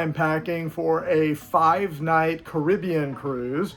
I'm packing for a 5-night Caribbean cruise,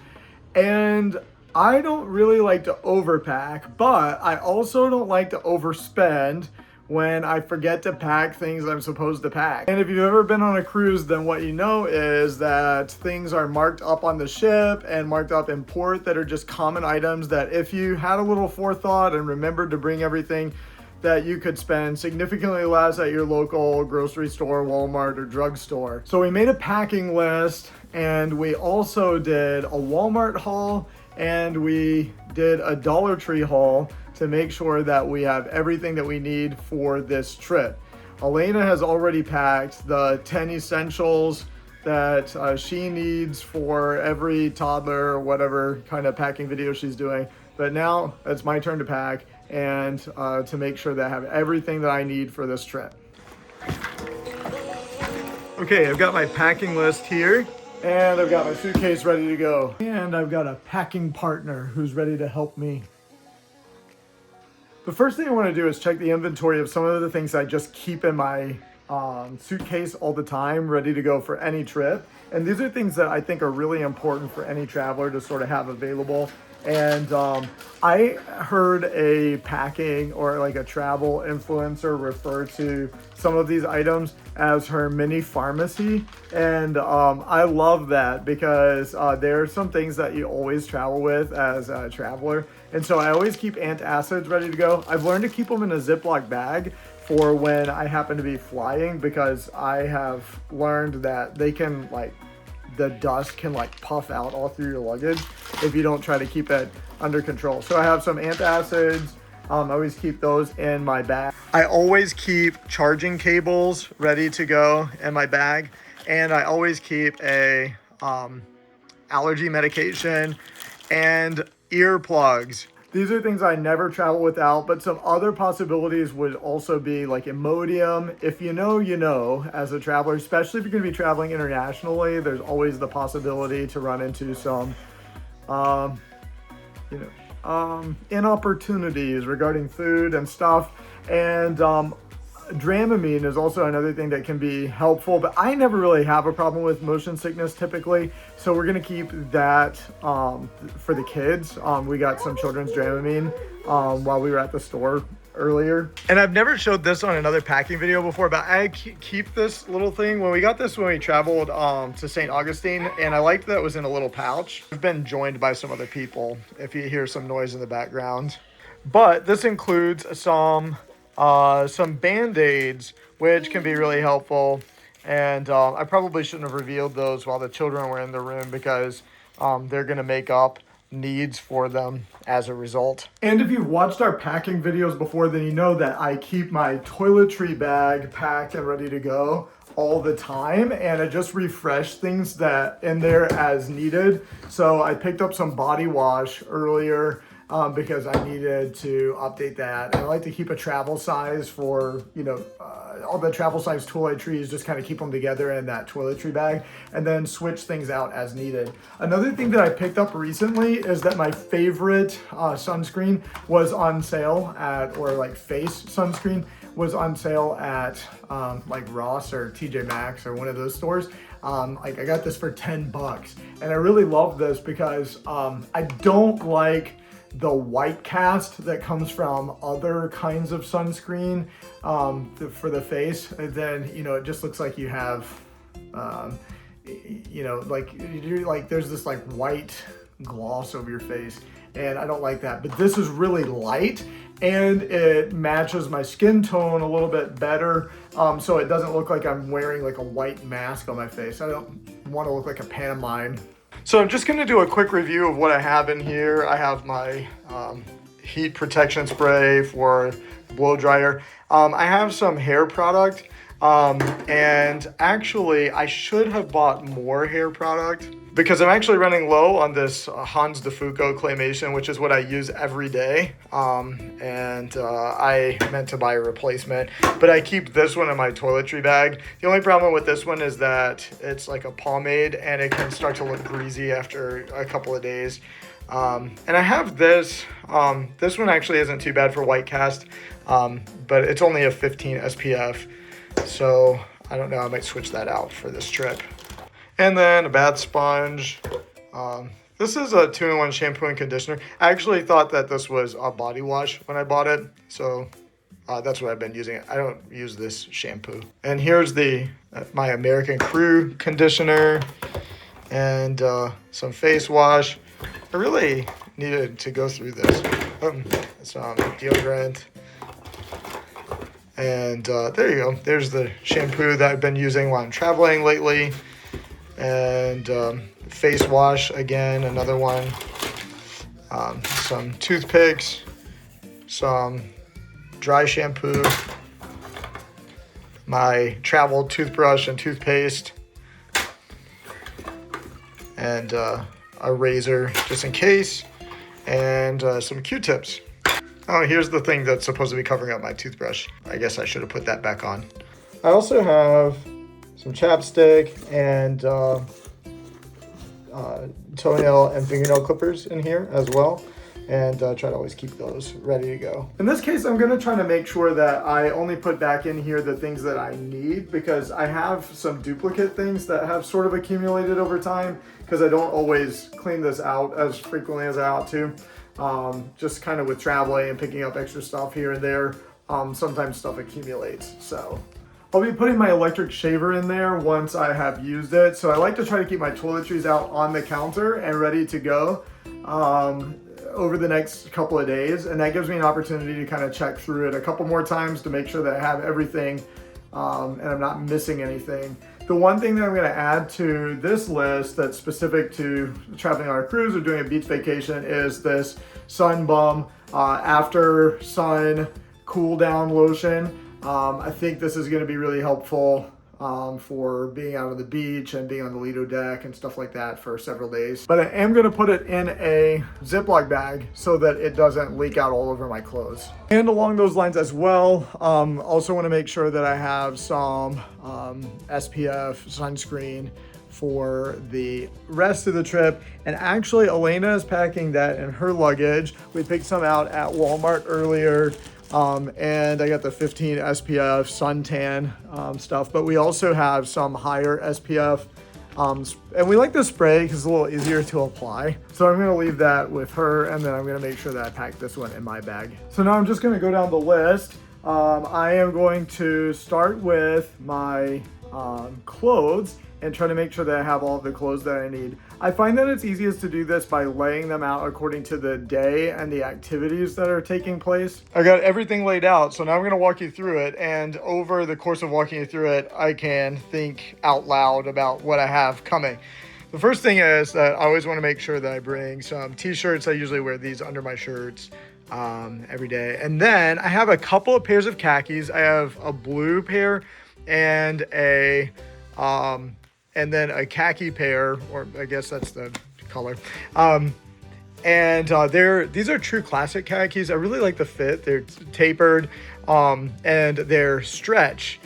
and I don't really like to overpack, but I also don't like to overspend when I forget to pack things I'm supposed to pack. And if you've ever been on a cruise, then what you know is that things are marked up on the ship and marked up in port that are just common items that if you had a little forethought and remembered to bring everything, that you could spend significantly less at your local grocery store, Walmart, or drugstore. So we made a packing list, and we also did a Walmart haul, and we did a Dollar Tree haul to make sure that we have everything that we need for this trip. Elena has already packed the 10 essentials that she needs for every toddler or whatever kind of packing video she's doing. But now it's my turn to pack and to make sure that I have everything that I need for this trip. Okay, I've got my packing list here, and I've got my suitcase ready to go. And I've got a packing partner who's ready to help me. The first thing I want to do is check the inventory of some of the things I just keep in my suitcase all the time, ready to go for any trip. And these are things that I think are really important for any traveler to sort of have available. And I heard a packing or like a travel influencer refer to some of these items as her mini pharmacy. And I love that because there are some things that you always travel with as a traveler. And so I always keep antacids ready to go. I've learned to keep them in a Ziploc bag for when I happen to be flying, because I have learned that they can the dust can puff out all through your luggage if you don't try to keep it under control. So I have some antacids. I always keep those in my bag. I always keep charging cables ready to go in my bag. And I always keep a allergy medication and earplugs. These are things I never travel without, but some other possibilities would also be like Imodium. If you know, you know, as a traveler, especially if you're gonna be traveling internationally, there's always the possibility to run into some, inopportunities regarding food and stuff. And Dramamine is also another thing that can be helpful, but I never really have a problem with motion sickness typically. So we're gonna keep that for the kids. We got some children's Dramamine while we were at the store earlier. And I've never showed this on another packing video before, but I keep this little thing. When we got this when we traveled to St. Augustine, and I liked that it was in a little pouch. I've been joined by some other people if you hear some noise in the background. But this includes some Band-Aids, which can be really helpful. And I probably shouldn't have revealed those while the children were in the room, because they're going to make up needs for them as a result. And if you've watched our packing videos before, then you know that I keep my toiletry bag packed and ready to go all the time, and I just refresh things that in there as needed. So I picked up some body wash earlier because I needed to update that. And I like to keep a travel size for, all the travel size toiletries, just kind of keep them together in that toiletry bag and then switch things out as needed. Another thing that I picked up recently is that my favorite sunscreen was on sale face sunscreen was on sale at Ross or TJ Maxx or one of those stores. I got this for $10, and I really love this because I don't like the white cast that comes from other kinds of sunscreen for the face. And then, it just looks like you have, there's this white gloss over your face, and I don't like that. But this is really light, and it matches my skin tone a little bit better, so it doesn't look like I'm wearing a white mask on my face. I don't want to look like a pantomime. So I'm just going to do a quick review of what I have in here. I have my heat protection spray for the blow dryer. I have some hair product, and actually I should have bought more hair product because I'm actually running low on this Hans de Foucault claymation, which is what I use every day. I meant to buy a replacement, but I keep this one in my toiletry bag. The only problem with this one is that it's like a pomade and it can start to look greasy after a couple of days. And I have this, this one actually isn't too bad for white cast, but it's only a 15 SPF. So I don't know, I might switch that out for this trip. And then a bath sponge. This is a 2-in-1 shampoo and conditioner. I actually thought that this was a body wash when I bought it, so that's what I've been using. I don't use this shampoo. And here's my American Crew conditioner and some face wash. I really needed to go through this. Some deodorant. And there you go. There's the shampoo that I've been using while I'm traveling lately. And face wash again, another one. Some toothpicks, some dry shampoo, my travel toothbrush and toothpaste, and a razor just in case, and some Q-tips. Oh, here's the thing that's supposed to be covering up my toothbrush. I guess I should have put that back on. I also have some chapstick and toenail and fingernail clippers in here as well. And try to always keep those ready to go. In this case, I'm gonna try to make sure that I only put back in here the things that I need, because I have some duplicate things that have sort of accumulated over time because I don't always clean this out as frequently as I ought to. Just kind of with traveling and picking up extra stuff here and there, sometimes stuff accumulates. So I'll be putting my electric shaver in there once I have used it. So I like to try to keep my toiletries out on the counter and ready to go over the next couple of days. And that gives me an opportunity to kind of check through it a couple more times to make sure that I have everything and I'm not missing anything. The one thing that I'm going to add to this list that's specific to traveling on a cruise or doing a beach vacation is this Sun Bum after sun cool down lotion. I think this is going to be really helpful for being out on the beach and being on the Lido deck and stuff like that for several days. But I am going to put it in a Ziploc bag so that it doesn't leak out all over my clothes. And along those lines as well, also want to make sure that I have some SPF sunscreen for the rest of the trip. And actually Elena is packing that in her luggage. We picked some out at Walmart earlier. And I got the 15 SPF suntan stuff, but we also have some higher SPF. And we like the spray because it's a little easier to apply. So I'm gonna leave that with her, and then I'm gonna make sure that I pack this one in my bag. So now I'm just gonna go down the list. I am going to start with my clothes and try to make sure that I have all of the clothes that I need. I find that it's easiest to do this by laying them out according to the day and the activities that are taking place. I got everything laid out, so now I'm gonna walk you through it, and over the course of walking you through it, I can think out loud about what I have coming. The first thing is that I always wanna make sure that I bring some t-shirts. I usually wear these under my shirts every day. And then I have a couple of pairs of khakis. I have a blue pair and then a khaki pair, or I guess that's the color. These are true classic khakis. I really like the fit. They're tapered and they're stretch,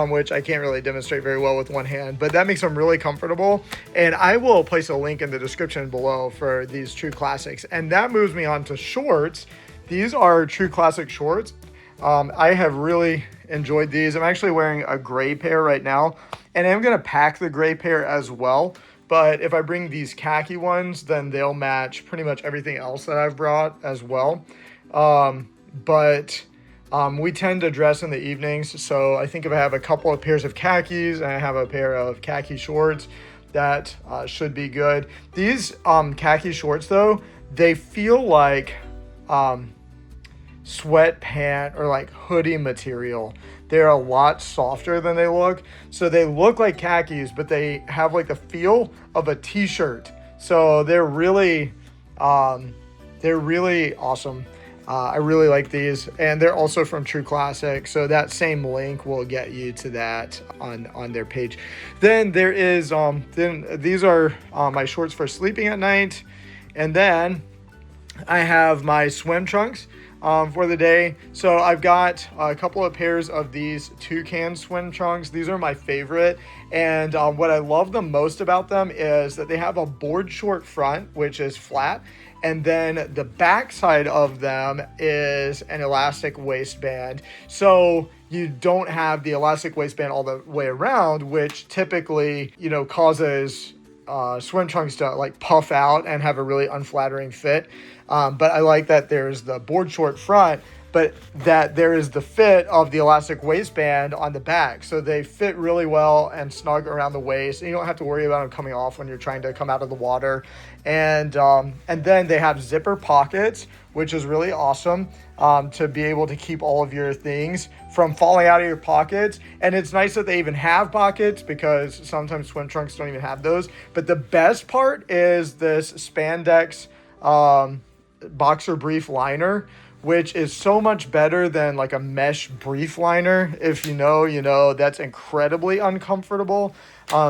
which I can't really demonstrate very well with one hand, but that makes them really comfortable. And I will place a link in the description below for these true classics. And that moves me on to shorts. These are true classic shorts. I have really enjoyed these. I'm actually wearing a gray pair right now, and I'm gonna pack the gray pair as well. But if I bring these khaki ones, then they'll match pretty much everything else that I've brought as well. We tend to dress in the evenings, so I think if I have a couple of pairs of khakis and I have a pair of khaki shorts, that should be good. These khaki shorts though, they feel like sweatpant or like hoodie material. They're a lot softer than they look. So they look like khakis, but they have like the feel of a t-shirt. So they're really awesome. I really like these, and they're also from True Classic. So that same link will get you to that on their page. Then there is, these are my shorts for sleeping at night. And then I have my swim trunks for the day. So I've got a couple of pairs of these toucan swim trunks. These are my favorite, And what I love the most about them is that they have a board short front, which is flat. And then the back side of them is an elastic waistband. So you don't have the elastic waistband all the way around, which typically, causes swim trunks to like puff out and have a really unflattering fit. But I like that there's the board short front, but that there is the fit of the elastic waistband on the back. So they fit really well and snug around the waist. And you don't have to worry about them coming off when you're trying to come out of the water. And then they have zipper pockets, which is really awesome, to be able to keep all of your things from falling out of your pockets. And it's nice that they even have pockets, because sometimes swim trunks don't even have those. But the best part is this spandex boxer brief liner, which is so much better than like a mesh brief liner. If you know, that's incredibly uncomfortable.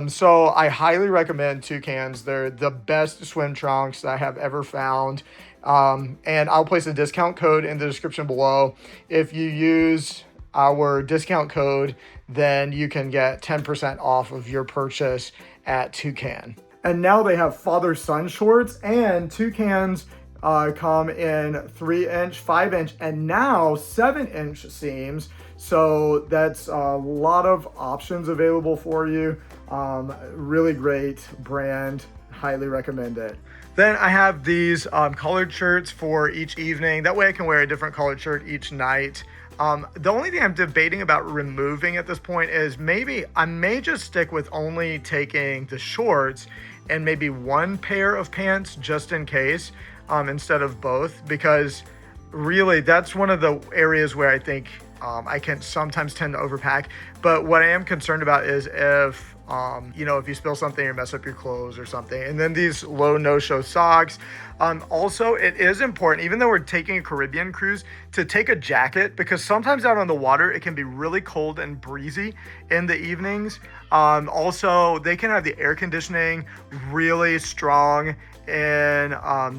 So I highly recommend Toucans. They're the best swim trunks that I have ever found. And I'll place a discount code in the description below. If you use our discount code, then you can get 10% off of your purchase at Toucan. And now they have father-son shorts, and Toucans come in 3-inch, 5-inch, and now 7-inch seams. So that's a lot of options available for you. Really great brand. Highly recommend it. Then I have these colored shirts for each evening. That way I can wear a different colored shirt each night. The only thing I'm debating about removing at this point is maybe I may just stick with only taking the shorts and maybe one pair of pants just in case, instead of both, because really that's one of the areas where I think I can sometimes tend to overpack. But what I am concerned about is if you spill something or mess up your clothes or something. And then these low no-show socks. Also, it is important, even though we're taking a Caribbean cruise, to take a jacket, because sometimes out on the water, it can be really cold and breezy in the evenings. Also, they can have the air conditioning really strong, and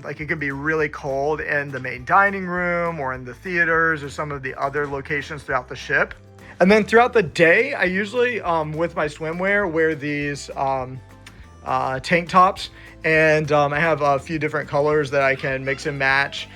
it can be really cold in the main dining room or in the theaters or some of the other locations throughout the ship. And then throughout the day, I usually, with my swimwear, wear these tank tops. And I have a few different colors that I can mix and match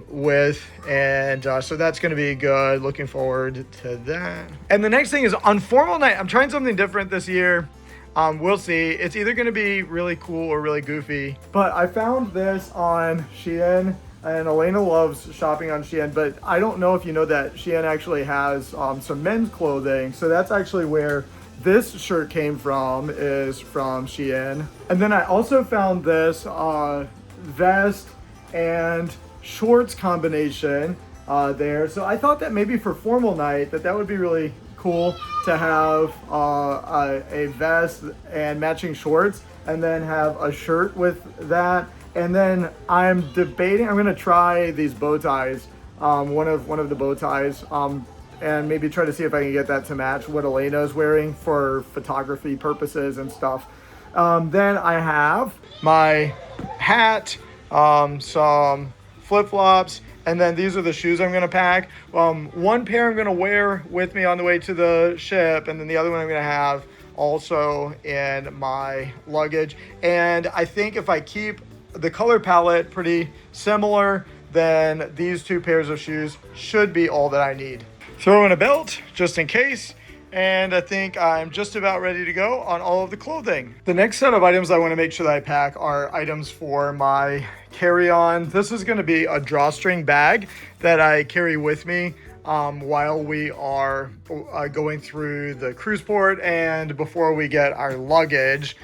with. And so that's going to be good. Looking forward to that. And the next thing is on formal night, I'm trying something different this year. We'll see. It's either going to be really cool or really goofy. But I found this on Shein. And Elena loves shopping on Shein, but I don't know if you know that Shein actually has some men's clothing. So that's actually where this shirt came from, is from Shein. And then I also found this vest and shorts combination there. So I thought that maybe for formal night that would be really cool to have a vest and matching shorts, and then have a shirt with that. And then I'm debating, I'm gonna try these bow ties, one of the bow ties, and maybe try to see if I can get that to match what Elena is wearing for photography purposes and stuff. Then I have my hat, some flip-flops, and then these are the shoes I'm gonna pack. One pair I'm gonna wear with me on the way to the ship, and then the other one I'm gonna have also in my luggage. And I think if I keep the color palette pretty similar, then these two pairs of shoes should be all that I need. Throw in a belt just in case, and I think I'm just about ready to go on all of the clothing. The next set of items I want to make sure that I pack are items for my carry-on. This is going to be a drawstring bag that I carry with me while we are going through the cruise port and before we get our luggage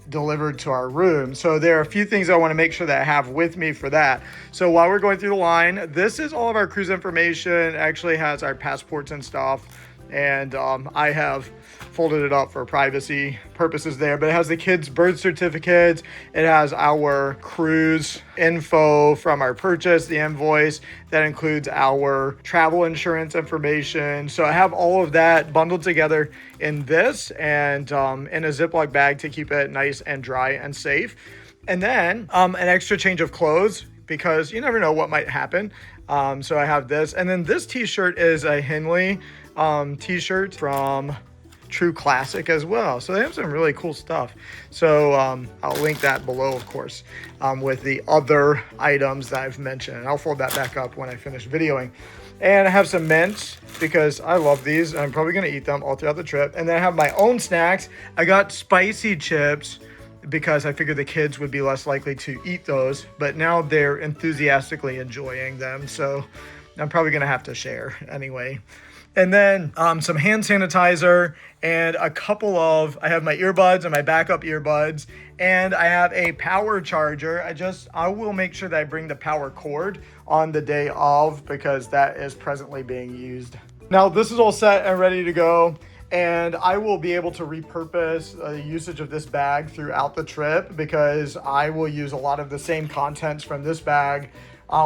delivered to our room. So there are a few things I want to make sure that I have with me for that. So while we're going through the line, this is all of our cruise information. It actually has our passports and stuff. And I have folded it up for privacy purposes there, but it has the kids' birth certificates. It has our cruise info from our purchase, the invoice. That includes our travel insurance information. So I have all of that bundled together in this and in a Ziploc bag to keep it nice and dry and safe. And then an extra change of clothes, because you never know what might happen. So I have this. And then this t-shirt is a Henley t-shirt from true classic as well. So they have some really cool stuff. So I'll link that below, of course, with the other items that I've mentioned. And I'll fold that back up when I finish videoing. And I have some mints because I love these. I'm probably going to eat them all throughout the trip. And then I have my own snacks. I got spicy chips because I figured the kids would be less likely to eat those. But now they're enthusiastically enjoying them. So I'm probably going to have to share anyway. And then some hand sanitizer and I have my earbuds and my backup earbuds, and I have a power charger. I will make sure that I bring the power cord on the day of because that is presently being used. Now this is all set and ready to go, and I will be able to repurpose the usage of this bag throughout the trip because I will use a lot of the same contents from this bag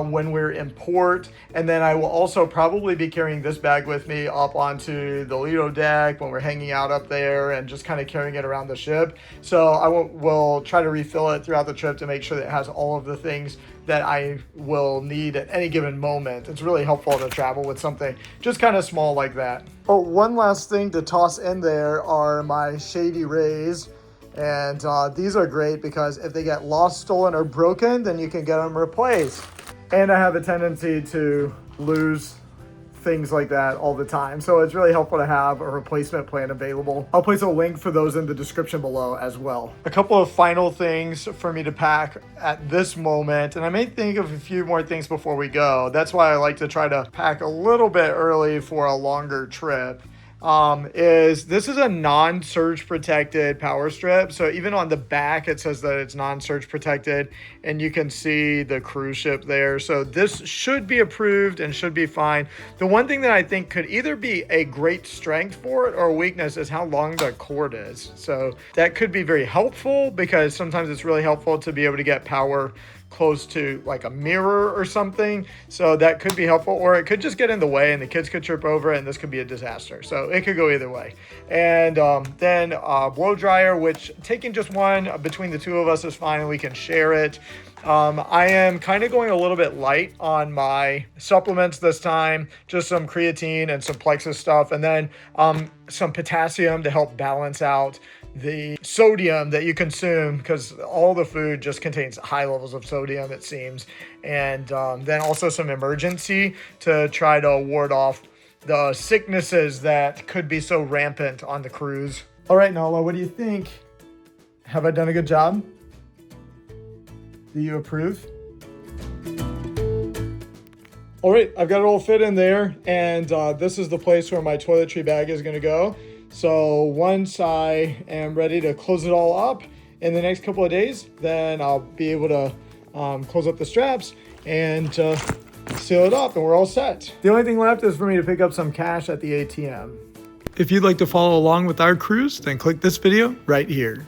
when we're in port. And then I will also probably be carrying this bag with me up onto the Lido deck when we're hanging out up there and just kind of carrying it around the ship. So I will try to refill it throughout the trip to make sure that it has all of the things that I will need at any given moment. It's really helpful to travel with something just kind of small like that. Oh, one last thing to toss in there are my Shady Rays. And these are great because if they get lost, stolen, or broken, then you can get them replaced. And I have a tendency to lose things like that all the time. So it's really helpful to have a replacement plan available. I'll place a link for those in the description below as well. A couple of final things for me to pack at this moment, and I may think of a few more things before we go. That's why I like to try to pack a little bit early for a longer trip. This is a non-surge protected power strip. So even on the back, it says that it's non-surge protected, and you can see the cruise ship there. So this should be approved and should be fine. The one thing that I think could either be a great strength for it or a weakness is how long the cord is. So that could be very helpful because sometimes it's really helpful to be able to get power close to like a mirror or something. So that could be helpful, or it could just get in the way and the kids could trip over it and this could be a disaster. So it could go either way. And then blow dryer, which taking just one between the two of us is fine and we can share it. I am kind of going a little bit light on my supplements this time, just some creatine and some Plexus stuff, and then some potassium to help balance out the sodium that you consume, because all the food just contains high levels of sodium, it seems. And then also some emergency to try to ward off the sicknesses that could be so rampant on the cruise. All right, Nala, what do you think? Have I done a good job? Do you approve? All right, I've got it all fit in there, and this is the place where my toiletry bag is gonna go. So once I am ready to close it all up in the next couple of days, then I'll be able to close up the straps and seal it up, and we're all set. The only thing left is for me to pick up some cash at the ATM. If you'd like to follow along with our cruise, then click this video right here.